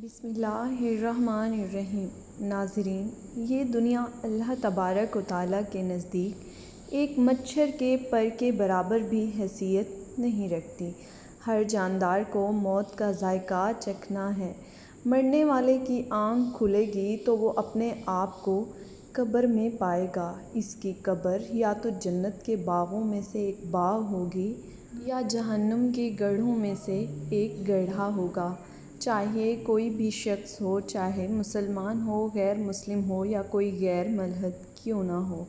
بسم اللہ الرحمن الرحیم۔ ناظرین، یہ دنیا اللہ تبارک و تعالیٰ کے نزدیک ایک مچھر کے پر کے برابر بھی حیثیت نہیں رکھتی۔ ہر جاندار کو موت کا ذائقہ چکھنا ہے۔ مرنے والے کی آنکھ کھلے گی تو وہ اپنے آپ کو قبر میں پائے گا۔ اس کی قبر یا تو جنت کے باغوں میں سے ایک باغ ہوگی یا جہنم کے گڑھوں میں سے ایک گڑھا ہوگا۔ چاہے کوئی بھی شخص ہو، چاہے مسلمان ہو، غیر مسلم ہو یا کوئی غیر ملحد کیوں نہ ہو،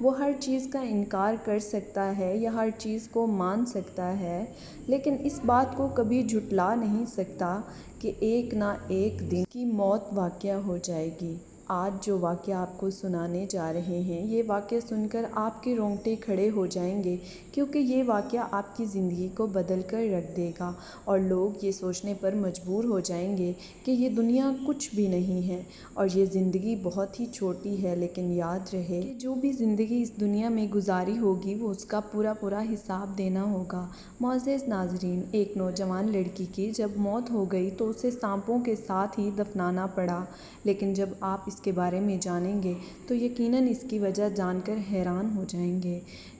وہ ہر چیز کا انکار کر سکتا ہے یا ہر چیز کو مان سکتا ہے، لیکن اس بات کو کبھی جھٹلا نہیں سکتا کہ ایک نہ ایک دن کی موت واقع ہو جائے گی۔ آج جو واقعہ آپ کو سنانے جا رہے ہیں، یہ واقعہ سن کر آپ کے رونگٹے کھڑے ہو جائیں گے، کیونکہ یہ واقعہ آپ کی زندگی کو بدل کر رکھ دے گا اور لوگ یہ سوچنے پر مجبور ہو جائیں گے کہ یہ دنیا کچھ بھی نہیں ہے اور یہ زندگی بہت ہی چھوٹی ہے۔ لیکن یاد رہے کہ جو بھی زندگی اس دنیا میں گزاری ہوگی وہ اس کا پورا حساب دینا ہوگا۔ معزز ناظرین، ایک نوجوان لڑکی کی جب موت ہو گئی تو اسے سانپوں کے ساتھ ہی دفنانا پڑا، لیکن جب آپ اس کے بارے میں جانیں گے تو یقیناً اس کی وجہ جان کر حیران ہو جائیں گے۔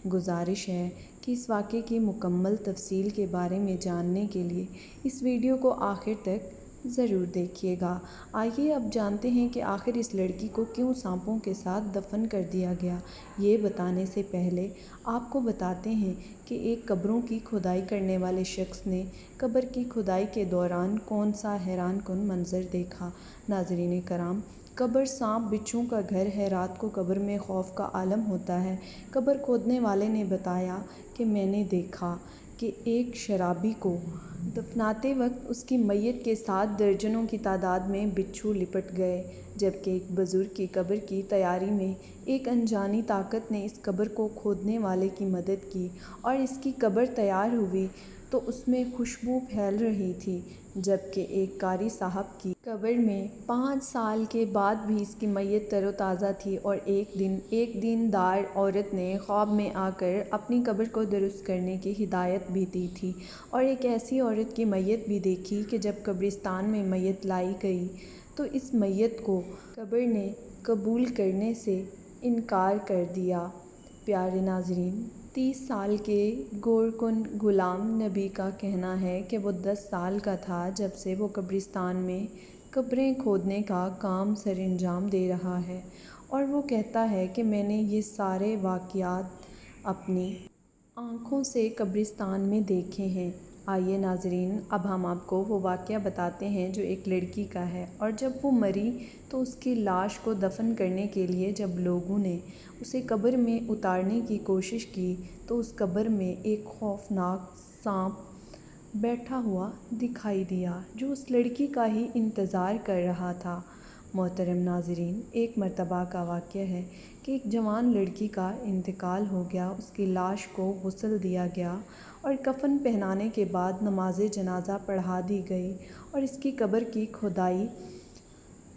گزارش ہے کہ اس واقعے کی مکمل تفصیل کے بارے میں جاننے کے لیے اس ویڈیو کو آخر تک ضرور دیکھیے گا۔ آئیے اب جانتے ہیں کہ آخر اس لڑکی کو کیوں سانپوں کے ساتھ دفن کر دیا گیا۔ یہ بتانے سے پہلے آپ کو بتاتے ہیں کہ ایک قبروں کی کھدائی کرنے والے شخص نے قبر کی کھدائی کے دوران کون سا حیران کن منظر دیکھا۔ ناظرین کرام، قبر سانپ بچھو کا گھر ہے۔ رات کو قبر میں خوف کا عالم ہوتا ہے۔ قبر کھودنے والے نے بتایا کہ میں نے دیکھا کہ ایک شرابی کو دفناتے وقت اس کی میت کے ساتھ درجنوں کی تعداد میں بچھو لپٹ گئے، جبکہ ایک بزرگ کی قبر کی تیاری میں ایک انجانی طاقت نے اس قبر کو کھودنے والے کی مدد کی اور اس کی قبر تیار ہوئی تو اس میں خوشبو پھیل رہی تھی، جبکہ ایک قاری صاحب کی قبر میں 5 سال کے بعد بھی اس کی میت تر و تازہ تھی اور ایک دیندار عورت نے خواب میں آ کر اپنی قبر کو درست کرنے کی ہدایت بھی دی تھی، اور ایک ایسی عورت کی میت بھی دیکھی کہ جب قبرستان میں میت لائی گئی تو اس میت کو قبر نے قبول کرنے سے انکار کر دیا۔ پیارے ناظرین، 30 سال کے گورکن غلام نبی کا کہنا ہے کہ وہ 10 سال کا تھا جب سے وہ قبرستان میں قبریں کھودنے کا کام سر انجام دے رہا ہے، اور وہ کہتا ہے کہ میں نے یہ سارے واقعات اپنی آنکھوں سے قبرستان میں دیکھے ہیں۔ آئیے ناظرین، اب ہم آپ کو وہ واقعہ بتاتے ہیں جو ایک لڑکی کا ہے، اور جب وہ مری تو اس کی لاش کو دفن کرنے کے لیے جب لوگوں نے اسے قبر میں اتارنے کی کوشش کی تو اس قبر میں ایک خوفناک سانپ بیٹھا ہوا دکھائی دیا جو اس لڑکی کا ہی انتظار کر رہا تھا۔ محترم ناظرین، ایک مرتبہ کا واقعہ ہے کہ ایک جوان لڑکی کا انتقال ہو گیا۔ اس کی لاش کو غسل دیا گیا اور کفن پہنانے کے بعد نماز جنازہ پڑھا دی گئی اور اس کی قبر کی کھدائی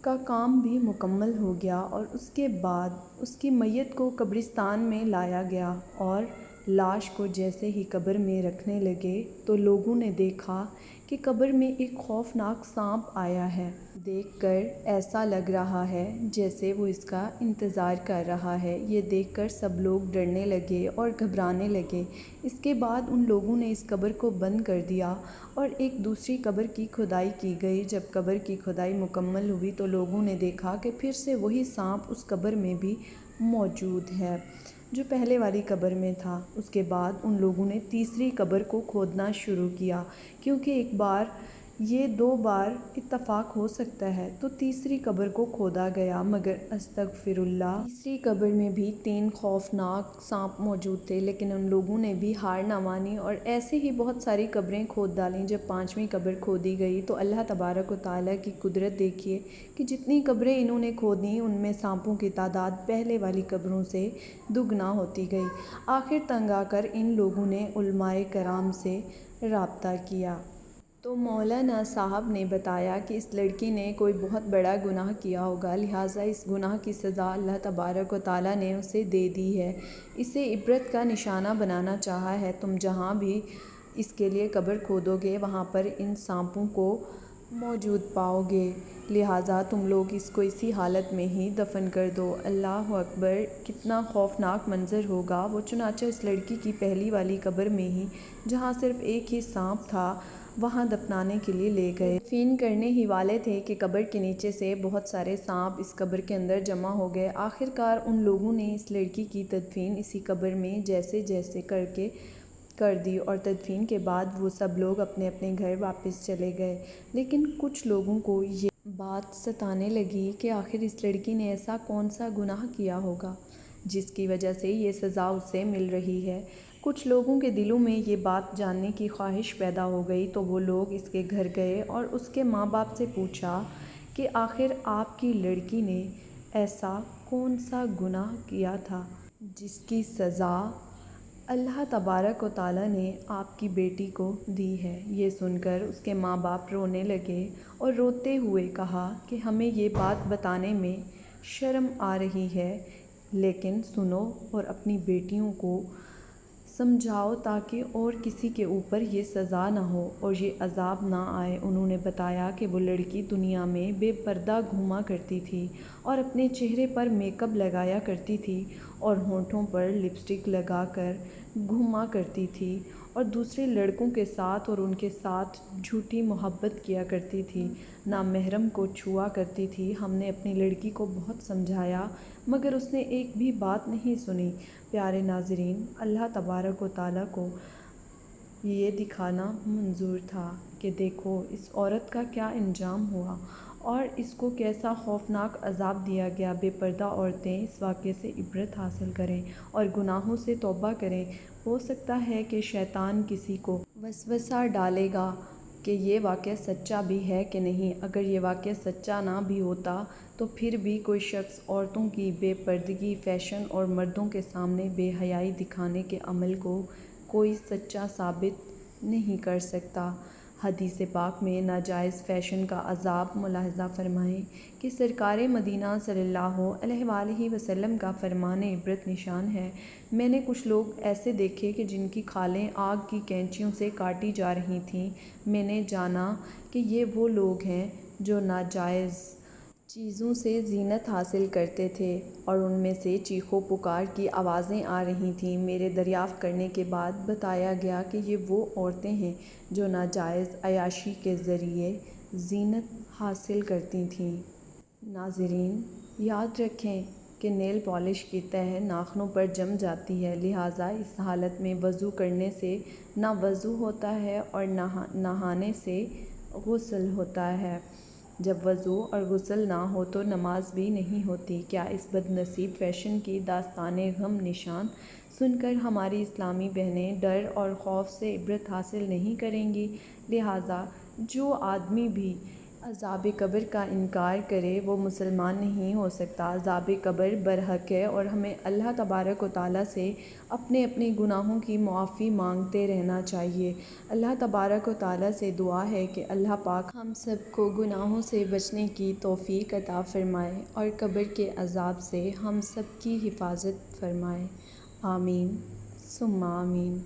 کا کام بھی مکمل ہو گیا، اور اس کے بعد اس کی میت کو قبرستان میں لایا گیا اور لاش کو جیسے ہی قبر میں رکھنے لگے تو لوگوں نے دیکھا کہ قبر میں ایک خوفناک سانپ آیا ہے۔ دیکھ کر ایسا لگ رہا ہے جیسے وہ اس کا انتظار کر رہا ہے۔ یہ دیکھ کر سب لوگ ڈرنے لگے اور گھبرانے لگے۔ اس کے بعد ان لوگوں نے اس قبر کو بند کر دیا اور ایک دوسری قبر کی کھدائی کی گئی۔ جب قبر کی کھدائی مکمل ہوئی تو لوگوں نے دیکھا کہ پھر سے وہی سانپ اس قبر میں بھی موجود ہے جو پہلے والی قبر میں تھا۔ اس کے بعد ان لوگوں نے تیسری قبر کو کھودنا شروع کیا، کیونکہ ایک بار یہ 2 بار اتفاق ہو سکتا ہے، تو تیسری قبر کو کھودا گیا، مگر استغفر اللہ، تیسری قبر میں بھی 3 خوفناک سانپ موجود تھے، لیکن ان لوگوں نے بھی ہار نہ مانی اور ایسے ہی بہت ساری قبریں کھود ڈالیں۔ جب 5ویں قبر کھودی گئی تو اللہ تبارک و تعالیٰ کی قدرت دیکھیے کہ جتنی قبریں انہوں نے کھودی ان میں سانپوں کی تعداد پہلے والی قبروں سے دگنا ہوتی گئی۔ آخر تنگ آ کر ان لوگوں نے علماء کرام سے رابطہ کیا تو مولانا صاحب نے بتایا کہ اس لڑکی نے کوئی بہت بڑا گناہ کیا ہوگا، لہٰذا اس گناہ کی سزا اللہ تبارک و تعالیٰ نے اسے دے دی ہے، اسے عبرت کا نشانہ بنانا چاہا ہے۔ تم جہاں بھی اس کے لیے قبر کھودو گے وہاں پر ان سانپوں کو موجود پاؤ گے، لہٰذا تم لوگ اس کو اسی حالت میں ہی دفن کر دو۔ اللہ اکبر! کتنا خوفناک منظر ہوگا۔ وہ چنانچہ اس لڑکی کی پہلی والی قبر میں ہی، جہاں صرف ایک ہی سانپ تھا، وہاں دفنانے کے لیے لے گئے۔ تدفین کرنے ہی والے تھے کہ قبر کے نیچے سے بہت سارے سانپ اس قبر کے اندر جمع ہو گئے۔ آخرکار ان لوگوں نے اس لڑکی کی تدفین اسی قبر میں جیسے جیسے کر دی اور تدفین کے بعد وہ سب لوگ اپنے اپنے گھر واپس چلے گئے۔ لیکن کچھ لوگوں کو یہ بات ستانے لگی کہ آخر اس لڑکی نے ایسا کون سا گناہ کیا ہوگا جس کی وجہ سے یہ سزا اسے مل رہی ہے۔ کچھ لوگوں کے دلوں میں یہ بات جاننے کی خواہش پیدا ہو گئی تو وہ لوگ اس کے گھر گئے اور اس کے ماں باپ سے پوچھا کہ آخر آپ کی لڑکی نے ایسا کون سا گناہ کیا تھا جس کی سزا اللہ تبارک و تعالیٰ نے آپ کی بیٹی کو دی ہے۔ یہ سن کر اس کے ماں باپ رونے لگے اور روتے ہوئے کہا کہ ہمیں یہ بات بتانے میں شرم آ رہی ہے، لیکن سنو اور اپنی بیٹیوں کو سمجھاؤ تاکہ اور کسی کے اوپر یہ سزا نہ ہو اور یہ عذاب نہ آئے۔ انہوں نے بتایا کہ وہ لڑکی دنیا میں بے پردہ گھوما کرتی تھی اور اپنے چہرے پر میک اپ لگایا کرتی تھی اور ہونٹوں پر لپسٹک لگا کر گھوما کرتی تھی اور دوسرے لڑکوں کے ساتھ اور ان کے ساتھ جھوٹی محبت کیا کرتی تھی، نامحرم کو چھوا کرتی تھی۔ ہم نے اپنی لڑکی کو بہت سمجھایا مگر اس نے ایک بھی بات نہیں سنی۔ پیارے ناظرین، اللہ تبارک و تعالیٰ کو یہ دکھانا منظور تھا کہ دیکھو اس عورت کا کیا انجام ہوا اور اس کو کیسا خوفناک عذاب دیا گیا۔ بے پردہ عورتیں اس واقعے سے عبرت حاصل کریں اور گناہوں سے توبہ کریں۔ ہو سکتا ہے کہ شیطان کسی کو وسوسہ ڈالے گا کہ یہ واقعہ سچا بھی ہے کہ نہیں۔ اگر یہ واقعہ سچا نہ بھی ہوتا تو پھر بھی کوئی شخص عورتوں کی بے پردگی، فیشن اور مردوں کے سامنے بے حیائی دکھانے کے عمل کو کوئی سچا ثابت نہیں کر سکتا۔ حدیث پاک میں ناجائز فیشن کا عذاب ملاحظہ فرمائیں کہ سرکار مدینہ صلی اللہ علیہ وآلہ وسلم کا فرمان عبرت نشان ہے۔ میں نے کچھ لوگ ایسے دیکھے کہ جن کی کھالیں آگ کی کینچیوں سے کاٹی جا رہی تھیں۔ میں نے جانا کہ یہ وہ لوگ ہیں جو ناجائز چیزوں سے زینت حاصل کرتے تھے اور ان میں سے چیخ و پکار کی آوازیں آ رہی تھیں۔ میرے دریافت کرنے کے بعد بتایا گیا کہ یہ وہ عورتیں ہیں جو ناجائز عیاشی کے ذریعے زینت حاصل کرتی تھیں۔ ناظرین، یاد رکھیں کہ نیل پالش کی تہ ناخنوں پر جم جاتی ہے، لہٰذا اس حالت میں وضو کرنے سے نہ وضو ہوتا ہے اور نہانے سے غسل ہوتا ہے۔ جب وضو اور غسل نہ ہو تو نماز بھی نہیں ہوتی۔ کیا اس بد نصیب فیشن کی داستان غم نشان سن کر ہماری اسلامی بہنیں ڈر اور خوف سے عبرت حاصل نہیں کریں گی؟ لہٰذا جو آدمی بھی عذاب قبر کا انکار کرے وہ مسلمان نہیں ہو سکتا۔ عذاب قبر برحق ہے اور ہمیں اللہ تبارک و تعالیٰ سے اپنے اپنے گناہوں کی معافی مانگتے رہنا چاہیے۔ اللہ تبارک و تعالیٰ سے دعا ہے کہ اللہ پاک ہم سب کو گناہوں سے بچنے کی توفیق عطا فرمائے اور قبر کے عذاب سے ہم سب کی حفاظت فرمائے۔ آمین ثم آمین۔